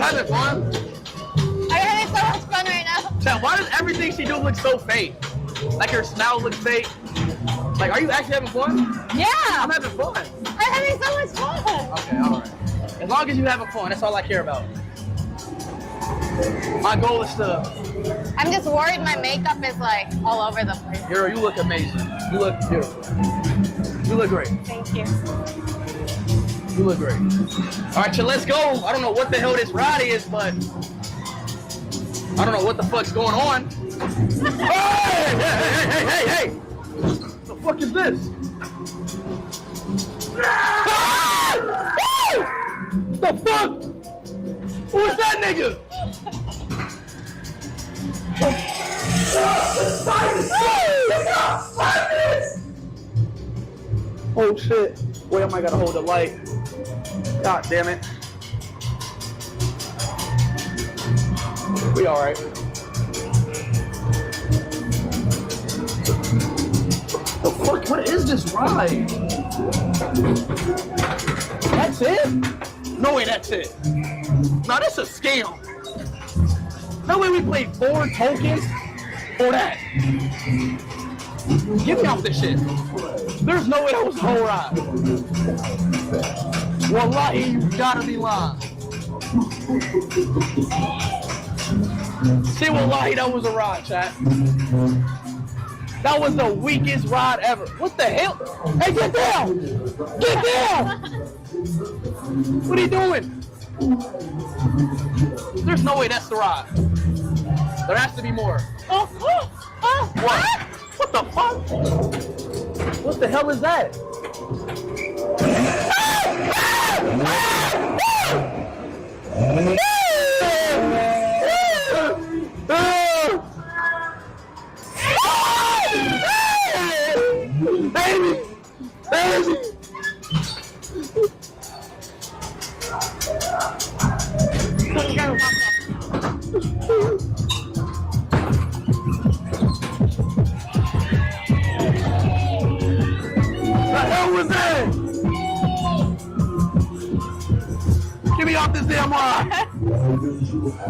having fun? I'm having so much fun right now. Chat, why does everything she do look so fake? Like her smile looks fake. Like, are you actually having fun? Yeah. I'm having fun. I'm having so much fun. Okay, alright. As long as you having fun, that's all I care about. My goal is to... I'm just worried my makeup is like all over the place. Girl, you look amazing. You look beautiful. You look great. Thank you. You look great. Alright, so let's go. I don't know what the hell this ride is, but... I don't know what the fuck's going on. Hey! What the fuck is this? The fuck? Who is that nigga? Oh shit. Wait, I might gotta hold the light. God damn it. We alright. The fuck? What is this ride? That's it? No way, that's it. No, that's a scam. No way we played 4 tokens for that. Get me off this shit. There's no way that was the whole ride. Wallahi, you gotta be lying. See, wallahi, that was a ride, chat. That was the weakest ride ever. What the hell? Hey, get down! Get down! What are you doing? There's no way that's the ride. There has to be more. What? What the fuck? What the hell is that? Baby! The hell was that? Get me off this damn ride!